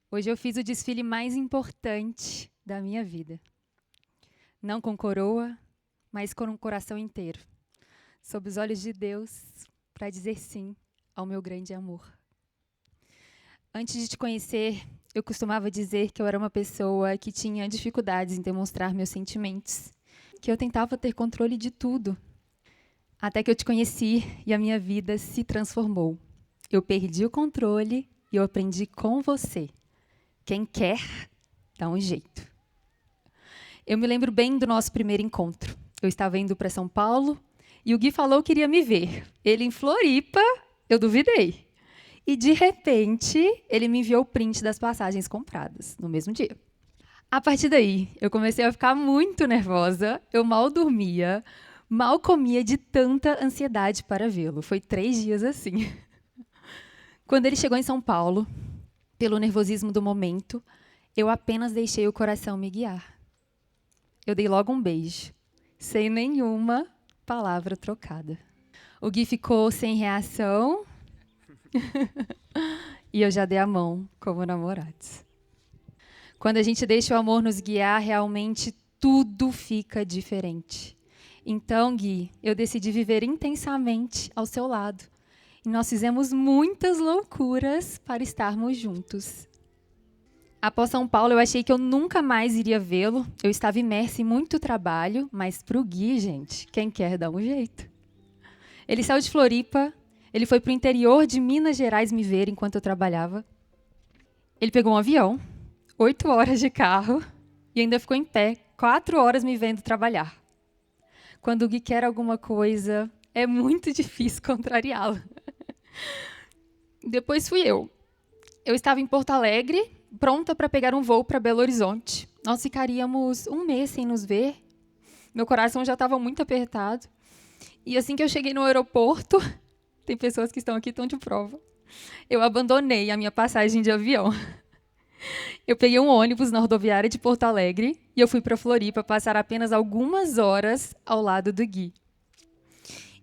Hoje eu fiz o desfile mais importante da minha vida. Não com coroa, mas com um coração inteiro. Sob os olhos de Deus, para dizer sim ao meu grande amor. Antes de te conhecer, eu costumava dizer que eu era uma pessoa que tinha dificuldades em demonstrar meus sentimentos, que eu tentava ter controle de tudo. Até que eu te conheci e a minha vida se transformou. Eu perdi o controle e eu aprendi com você. Quem quer, dá um jeito. Eu me lembro bem do nosso primeiro encontro. Eu estava indo para São Paulo e o Gui falou que queria me ver. Ele em Floripa, eu duvidei. E, de repente, ele me enviou o print das passagens compradas, no mesmo dia. A partir daí, eu comecei a ficar muito nervosa, eu mal dormia, mal comia de tanta ansiedade para vê-lo. Foi 3 dias assim. Quando ele chegou em São Paulo, pelo nervosismo do momento, eu apenas deixei o coração me guiar. Eu dei logo um beijo, sem nenhuma palavra trocada. O Gui ficou sem reação e eu já dei a mão como namorados. Quando a gente deixa o amor nos guiar, realmente tudo fica diferente. Então, Gui, eu decidi viver intensamente ao seu lado. E nós fizemos muitas loucuras para estarmos juntos. Após São Paulo, eu achei que eu nunca mais iria vê-lo. Eu estava imersa em muito trabalho, mas para o Gui, gente, quem quer dá um jeito. Ele saiu de Floripa, ele foi para o interior de Minas Gerais me ver enquanto eu trabalhava. Ele pegou um avião, 8 horas de carro, e ainda ficou em pé 4 horas me vendo trabalhar. Quando o Gui quer alguma coisa, é muito difícil contrariá-lo. Depois fui eu. Eu estava em Porto Alegre, pronta para pegar um voo para Belo Horizonte. Nós ficaríamos 1 mês sem nos ver. Meu coração já estava muito apertado. E assim que eu cheguei no aeroporto, tem pessoas que estão aqui, estão de prova, eu abandonei a minha passagem de avião. Eu peguei um ônibus na rodoviária de Porto Alegre e eu fui para Floripa passar apenas algumas horas ao lado do Gui.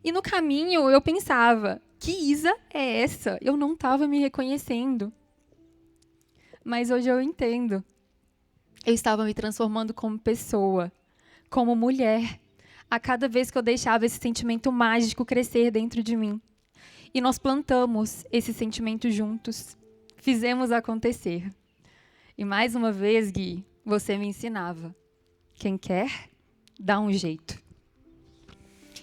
E no caminho eu pensava, que Isa é essa? Eu não estava me reconhecendo. Mas hoje eu entendo. Eu estava me transformando como pessoa, como mulher, a cada vez que eu deixava esse sentimento mágico crescer dentro de mim. E nós plantamos esse sentimento juntos, fizemos acontecer. E mais uma vez, Gui, você me ensinava. Quem quer, dá um jeito.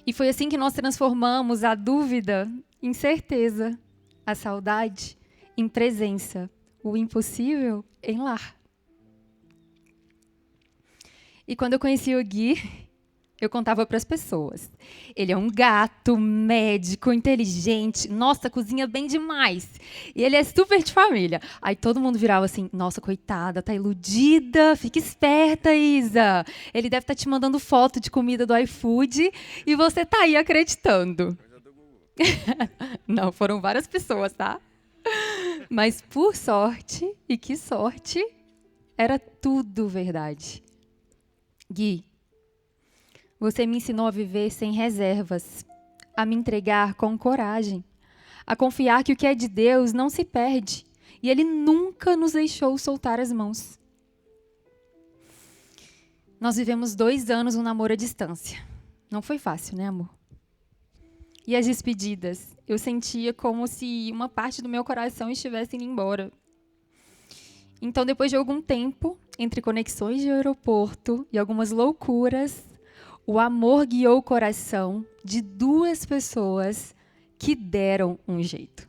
E foi assim que nós transformamos a dúvida em certeza, a saudade em presença, o impossível em lar. E quando eu conheci o Gui, eu contava para as pessoas. Ele é um gato, médico, inteligente. Nossa, cozinha bem demais. E ele é super de família. Aí todo mundo virava assim, nossa, coitada, tá iludida. Fica esperta, Isa. Ele deve estar te mandando foto de comida do iFood e você tá aí acreditando. Não, foram várias pessoas, tá? Mas por sorte, e que sorte, era tudo verdade. Gui, você me ensinou a viver sem reservas, a me entregar com coragem, a confiar que o que é de Deus não se perde e Ele nunca nos deixou soltar as mãos. Nós vivemos 2 anos um namoro à distância. Não foi fácil, né, amor? E as despedidas? Eu sentia como se uma parte do meu coração estivesse indo embora. Então, depois de algum tempo, entre conexões de aeroporto e algumas loucuras, o amor guiou o coração de 2 pessoas que deram um jeito.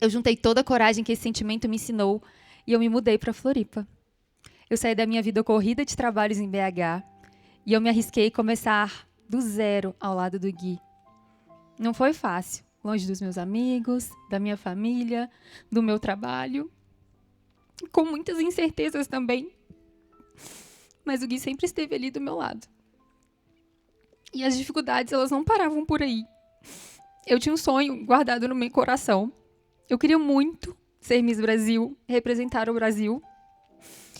Eu juntei toda a coragem que esse sentimento me ensinou e eu me mudei para Floripa. Eu saí da minha vida corrida de trabalhos em BH e eu me arrisquei a começar do zero ao lado do Gui. Não foi fácil, longe dos meus amigos, da minha família, do meu trabalho, com muitas incertezas também. Mas o Gui sempre esteve ali do meu lado. E as dificuldades, elas não paravam por aí. Eu tinha um sonho guardado no meu coração. Eu queria muito ser Miss Brasil, representar o Brasil.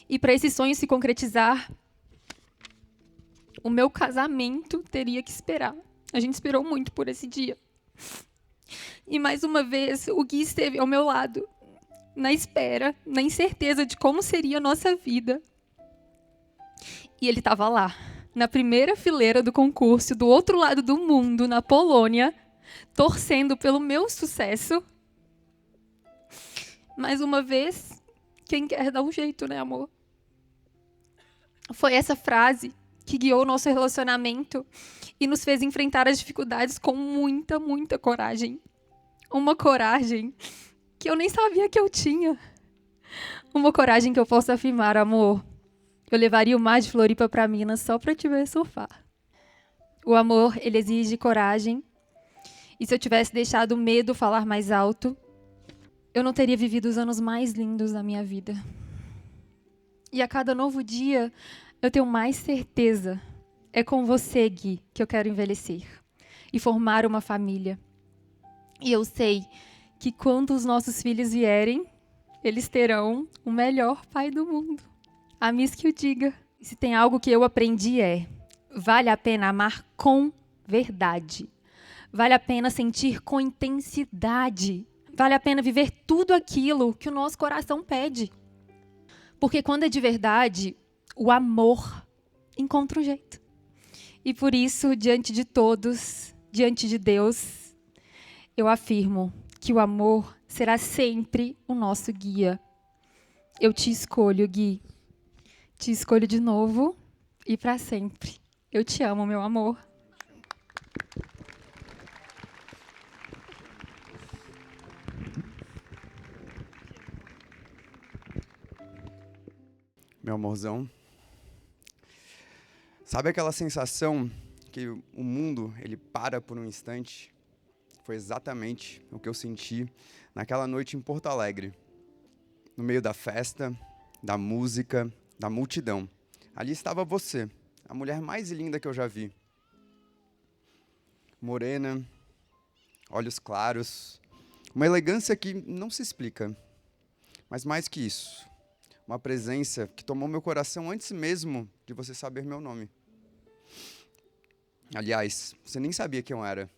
E para esse sonho se concretizar, o meu casamento teria que esperar. A gente esperou muito por esse dia. E mais uma vez, o Gui esteve ao meu lado. na espera, na incerteza de como seria a nossa vida. E ele estava lá, na primeira fileira do concurso, do outro lado do mundo, na Polônia, torcendo pelo meu sucesso. Mais uma vez, quem quer dá um jeito, né, amor? Foi essa frase que guiou o nosso relacionamento e nos fez enfrentar as dificuldades com muita, muita coragem. Uma coragem que eu nem sabia que eu tinha. Uma coragem que eu posso afirmar, amor. Eu levaria o mar de Floripa para Minas só para te ver surfar. O amor, ele exige coragem. E se eu tivesse deixado o medo falar mais alto, eu não teria vivido os anos mais lindos da minha vida. E a cada novo dia, eu tenho mais certeza. É com você, Gui, que eu quero envelhecer e formar uma família. E eu sei que quando os nossos filhos vierem, eles terão o melhor pai do mundo. A Miss que o diga. E se tem algo que eu aprendi vale a pena amar com verdade. Vale a pena sentir com intensidade. Vale a pena viver tudo aquilo que o nosso coração pede. Porque quando é de verdade, o amor encontra um jeito. E por isso, diante de todos, diante de Deus, eu afirmo que o amor será sempre o nosso guia. Eu te escolho, Gui. Te escolho de novo e para sempre. Eu te amo, meu amor. Meu amorzão. Sabe aquela sensação que o mundo, ele para por um instante? Foi exatamente o que eu senti naquela noite em Porto Alegre. No meio da festa, da música, da multidão. Ali estava você, a mulher mais linda que eu já vi. Morena, olhos claros, uma elegância que não se explica. Mas mais que isso, uma presença que tomou meu coração antes mesmo de você saber meu nome. Aliás, você nem sabia quem eu era,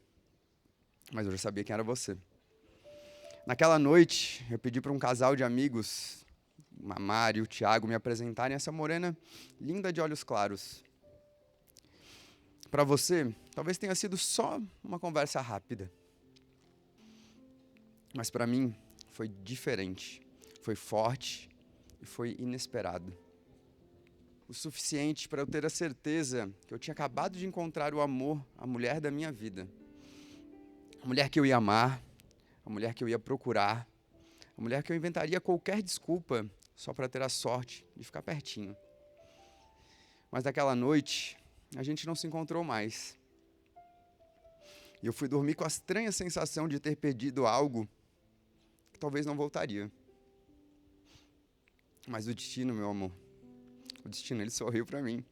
mas eu já sabia quem era você. Naquela noite, eu pedi para um casal de amigos, a Mari e o Thiago, me apresentarem essa morena linda de olhos claros. Para você, talvez tenha sido só uma conversa rápida. Mas para mim, foi diferente, foi forte e foi inesperado. O suficiente para eu ter a certeza que eu tinha acabado de encontrar o amor, a mulher da minha vida. A mulher que eu ia amar, a mulher que eu ia procurar, a mulher que eu inventaria qualquer desculpa só para ter a sorte de ficar pertinho. Mas naquela noite, a gente não se encontrou mais. E eu fui dormir com a estranha sensação de ter perdido algo que talvez não voltaria. Mas o destino, meu amor, o destino, ele sorriu para mim.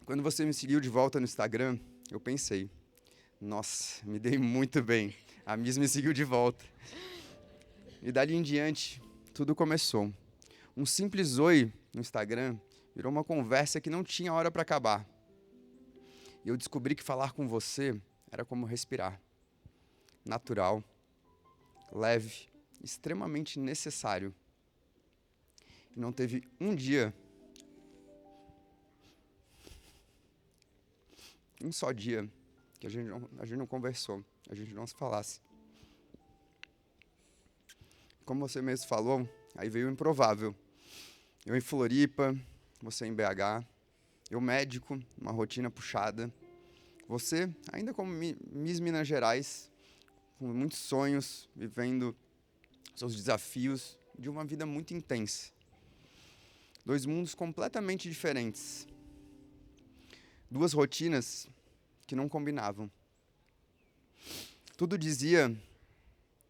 Quando você me seguiu de volta no Instagram, eu pensei, nossa, me dei muito bem. A Miss me seguiu de volta. E dali em diante, tudo começou. Um simples oi no Instagram virou uma conversa que não tinha hora para acabar. E eu descobri que falar com você era como respirar. Natural, leve, extremamente necessário. E não teve um dia, um só dia, que a gente não conversou, a gente não se falasse. Como você mesmo falou, aí veio o improvável. Eu em Floripa, você em BH, eu médico, uma rotina puxada. Você, ainda como Miss Minas Gerais, com muitos sonhos, vivendo seus desafios de uma vida muito intensa. Dois mundos completamente diferentes. Duas rotinas que não combinavam. Tudo dizia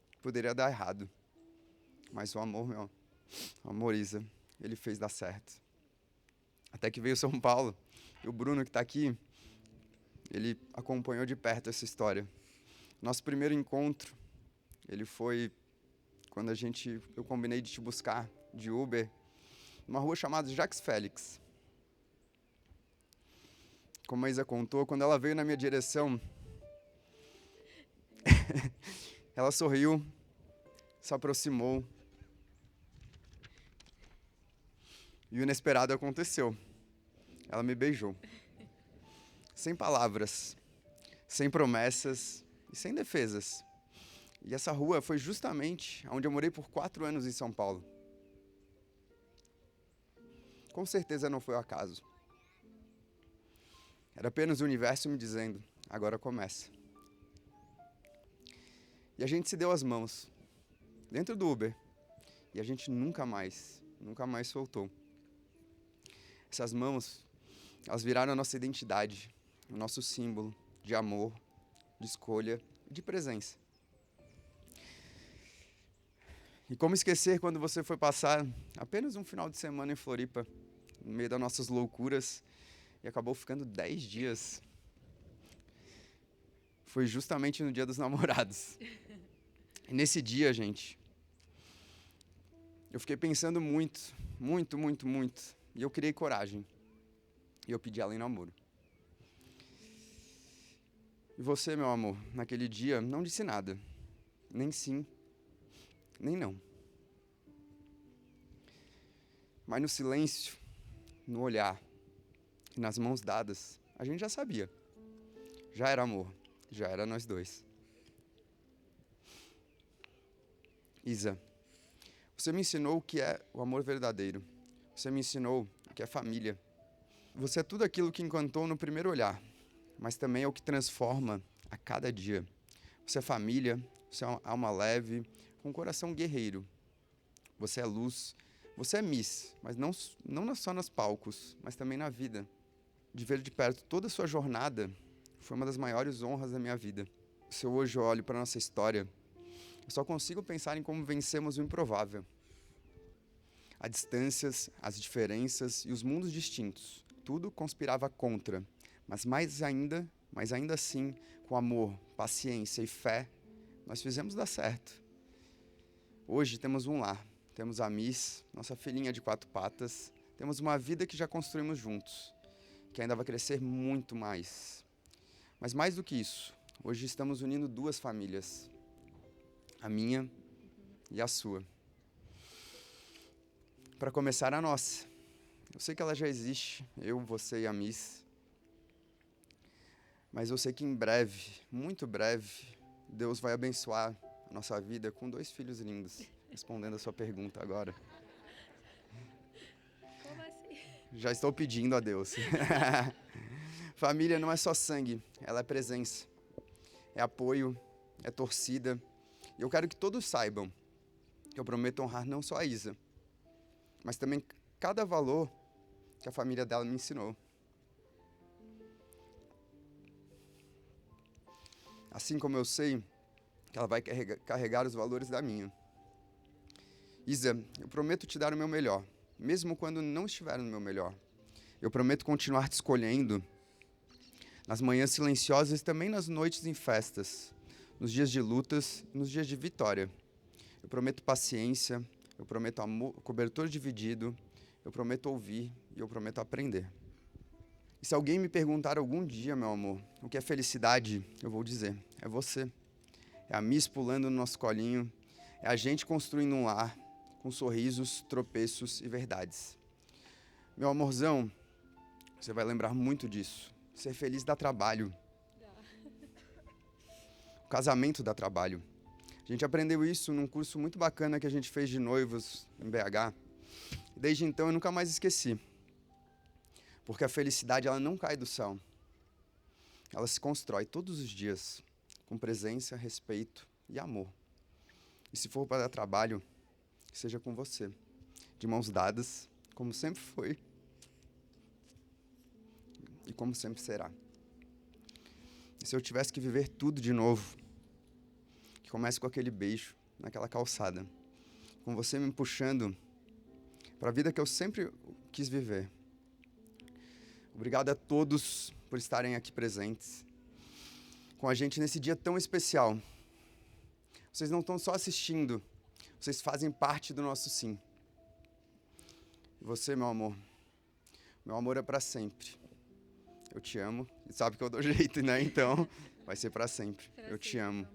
que poderia dar errado. Mas o amor, o amor, Isa, ele fez dar certo. Até que veio São Paulo. E o Bruno, que está aqui, ele acompanhou de perto essa história. Nosso primeiro encontro, ele foi quando eu combinei de te buscar de Uber, numa rua chamada Jacques Félix. Como a Isa contou, quando ela veio na minha direção, ela sorriu, se aproximou. E o inesperado aconteceu. Ela me beijou. Sem palavras, sem promessas e sem defesas. E essa rua foi justamente onde eu morei por 4 anos em São Paulo. Com certeza não foi o acaso. Era apenas o universo me dizendo, agora começa. E a gente se deu as mãos, dentro do Uber. E a gente nunca mais soltou. Essas mãos, elas viraram a nossa identidade, o nosso símbolo de amor, de escolha e de presença. E como esquecer quando você foi passar apenas um final de semana em Floripa, no meio das nossas loucuras, e acabou ficando 10 dias. Foi justamente no Dia dos Namorados. E nesse dia, gente, eu fiquei pensando muito. E eu criei coragem. E eu pedi ela em namoro. E você, meu amor, naquele dia não disse nada. Nem sim, nem não. Mas no silêncio, no olhar e nas mãos dadas, a gente já sabia. Já era amor, já era nós dois. Isa, você me ensinou o que é o amor verdadeiro. Você me ensinou o que é família. Você é tudo aquilo que encantou no primeiro olhar, mas também é o que transforma a cada dia. Você é família, você é uma alma leve, com um coração guerreiro. Você é luz, você é Miss, mas não só nos palcos, mas também na vida. De ver de perto toda a sua jornada foi uma das maiores honras da minha vida. Se eu hoje olho para a nossa história, eu só consigo pensar em como vencemos o improvável. As distâncias, as diferenças e os mundos distintos, tudo conspirava contra, mas ainda assim, com amor, paciência e fé, nós fizemos dar certo. Hoje temos um lar, temos a Miss, nossa filhinha de 4 patas, temos uma vida que já construímos juntos, que ainda vai crescer muito mais. Mas mais do que isso, hoje estamos unindo 2 famílias, a minha e a sua. Para começar, a nossa. Eu sei que ela já existe, eu, você e a Miss. Mas eu sei que em breve, muito breve, Deus vai abençoar a nossa vida com 2 filhos lindos. Respondendo a sua pergunta agora. Como assim? Já estou pedindo a Deus. Família não é só sangue, ela é presença. É apoio, é torcida. E eu quero que todos saibam que eu prometo honrar não só a Isa, mas também cada valor que a família dela me ensinou. Assim como eu sei que ela vai carregar os valores da minha. Isa, eu prometo te dar o meu melhor, mesmo quando não estiver no meu melhor. Eu prometo continuar te escolhendo nas manhãs silenciosas e também nas noites em festas, nos dias de lutas e nos dias de vitória. Eu prometo paciência, eu prometo amor, cobertor dividido, eu prometo ouvir e eu prometo aprender. E se alguém me perguntar algum dia, meu amor, o que é felicidade, eu vou dizer, é você. É a Miss pulando no nosso colinho, é a gente construindo um lar, com sorrisos, tropeços e verdades. Meu amorzão, você vai lembrar muito disso. Ser feliz dá trabalho. O casamento dá trabalho. A gente aprendeu isso num curso muito bacana que a gente fez de noivos em BH. Desde então eu nunca mais esqueci. Porque a felicidade ela não cai do céu. Ela se constrói todos os dias, com presença, respeito e amor. E se for para dar trabalho, que seja com você, de mãos dadas, como sempre foi e como sempre será. E se eu tivesse que viver tudo de novo, que comece com aquele beijo naquela calçada, com você me puxando para a vida que eu sempre quis viver. Obrigado a todos por estarem aqui presentes com a gente nesse dia tão especial. Vocês não estão só assistindo, vocês fazem parte do nosso sim. E você, meu amor é para sempre. Eu te amo, e sabe que eu dou jeito, né? Então, vai ser para sempre. Eu te amo.